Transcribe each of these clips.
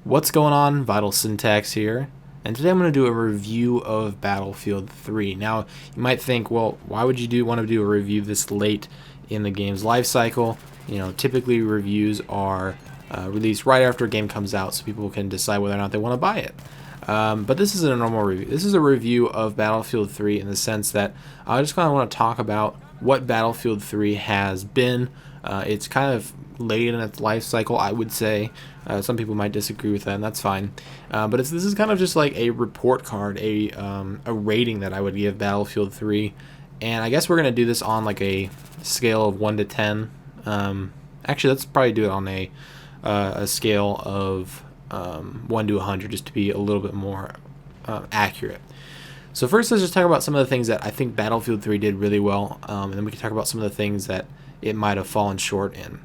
What's going on? VitalSyntax here, and today I'm going to do a review of Battlefield 3. Now, you might think, well, why would you want to do a review this late in the game's life cycle? Typically reviews are released right after a game comes out so people can decide whether or not they want to buy it. But this isn't a normal review. This is a review of Battlefield 3 in the sense that I just kind of want to talk about what Battlefield 3 has been. It's kind of late in its life cycle, I would say. Some people might disagree with that, and that's fine. But this is kind of just like a report card, a rating that I would give Battlefield 3. And I guess we're going to do this on like a scale of 1 to 10. Actually, let's probably do it on a scale of 1 to 100 just to be a little bit more accurate. So first, let's just talk about some of the things that I think Battlefield 3 did really well, and then we can talk about some of the things that it might have fallen short in.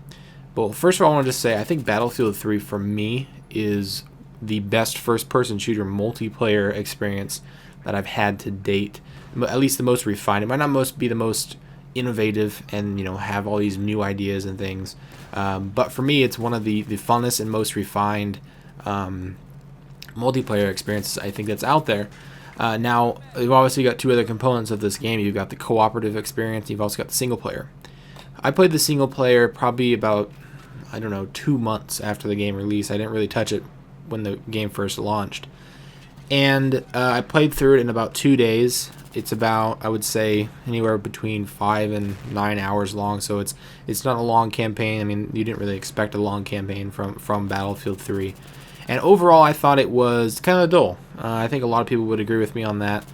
But first of all, I want to just say I think Battlefield 3 for me is the best first-person shooter multiplayer experience that I've had to date. At least the most refined. It might not be the most innovative and have all these new ideas and things, but for me, it's one of the funnest and most refined multiplayer experiences I think that's out there. Now, you've obviously got two other components of this game. You've got the cooperative experience. You've also got the single player. I played the single player probably about, 2 months after the game released. I didn't really touch it when the game first launched. And I played through it in about 2 days. It's about, I would say, anywhere between 5 and 9 hours long. So it's not a long campaign. I mean, you didn't really expect a long campaign from Battlefield 3. And overall, I thought it was kind of dull. I think a lot of people would agree with me on that.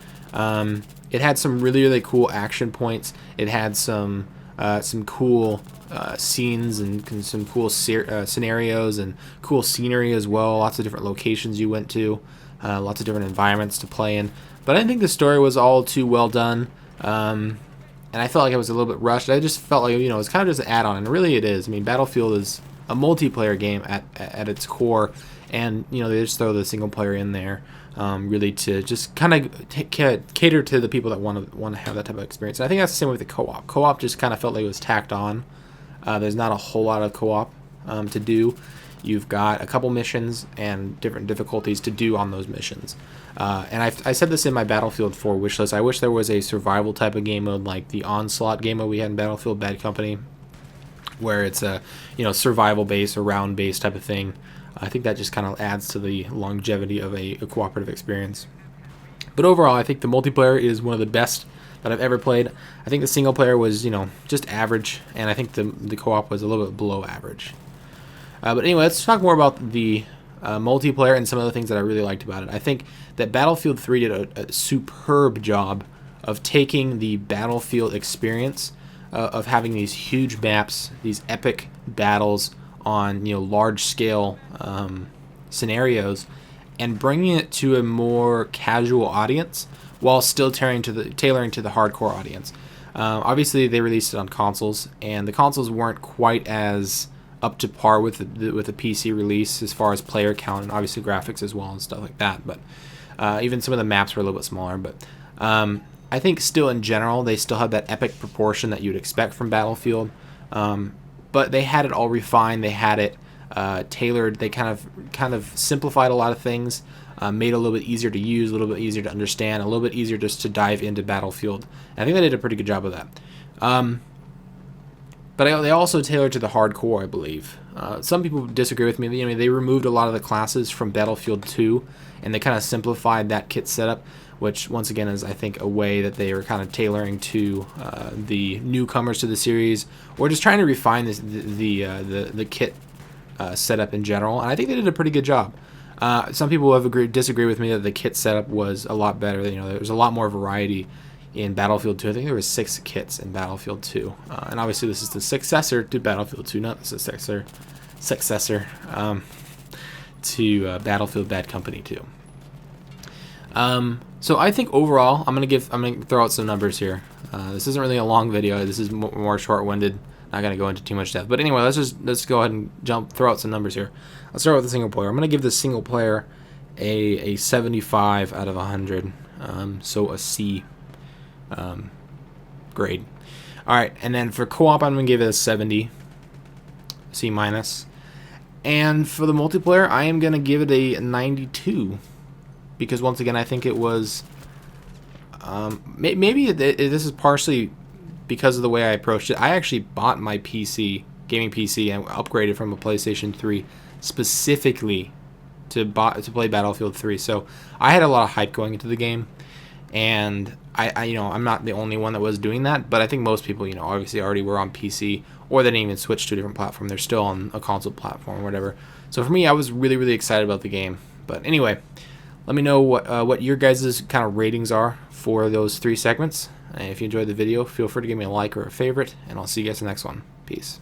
It had some really, really cool action points. It had some cool scenes and some cool scenarios and cool scenery as well. Lots of different locations you went to, lots of different environments to play in. But I didn't think the story was all too well done, and I felt like it was a little bit rushed. I just felt like it's kind of just an add-on, and really it is. I mean, Battlefield is a multiplayer game at its core, and they just throw the single player in there, really to just kind of cater to the people that want to have that type of experience. And I think that's the same with the co-op. Co-op just kind of felt like it was tacked on. There's not a whole lot of co-op to do. You've got a couple missions and different difficulties to do on those missions. And I said this in my Battlefield 4 wishlist. I wish there was a survival type of game mode like the Onslaught game mode we had in Battlefield Bad Company, where it's a survival based or round based type of thing. I think that just kind of adds to the longevity of a cooperative experience. But overall, I think the multiplayer is one of the best that I've ever played. I think the single player was just average, and I think the co-op was a little bit below average. But anyway, let's talk more about the multiplayer and some of the things that I really liked about it. I think that Battlefield 3 did a superb job of taking the Battlefield experience of having these huge maps, these epic battles on large-scale scenarios, and bringing it to a more casual audience while still tailoring to the hardcore audience. Obviously, they released it on consoles, and the consoles weren't quite as up to par with the PC release as far as player count and obviously graphics as well and stuff like that. But even some of the maps were a little bit smaller. But I think still in general they still have that epic proportion that you'd expect from Battlefield. But they had it all refined. They had it tailored. They kind of simplified a lot of things, made it a little bit easier to use, a little bit easier to understand, a little bit easier just to dive into Battlefield. And I think they did a pretty good job of that. But they also tailored to the hardcore, I believe. Some people disagree with me. They removed a lot of the classes from Battlefield 2, and they kind of simplified that kit setup, which once again is, I think, a way that they are kind of tailoring to the newcomers to the series, or just trying to refine the kit setup in general. And I think they did a pretty good job. Some people have disagree with me that the kit setup was a lot better. There was a lot more variety in Battlefield 2. I think there was 6 kits in Battlefield 2. And obviously this is the successor to Battlefield 2, not the successor to Battlefield Bad Company 2. So I think overall, I'm gonna throw out some numbers here. This isn't really a long video. This is more short-winded. Not gonna go into too much depth. But anyway, let's go ahead and throw out some numbers here. Let's start with the single player. I'm gonna give the single player a 75 out of 100. So a C grade. All right, and then for co-op, I'm gonna give it a 70, C minus. And for the multiplayer, I am going to give it a 92. Because once again, I think it was... maybe this is partially because of the way I approached it. I actually bought my PC, gaming PC, and upgraded from a PlayStation 3 specifically to play Battlefield 3. So I had a lot of hype going into the game, and I I'm not the only one that was doing that, but I think most people, obviously already were on PC, or they didn't even switch to a different platform. They're still on a console platform or whatever. So for me, I was really, really excited about the game. But anyway, let me know what your guys' kind of ratings are for those 3 segments. And if you enjoyed the video, feel free to give me a like or a favorite, and I'll see you guys in the next one. Peace.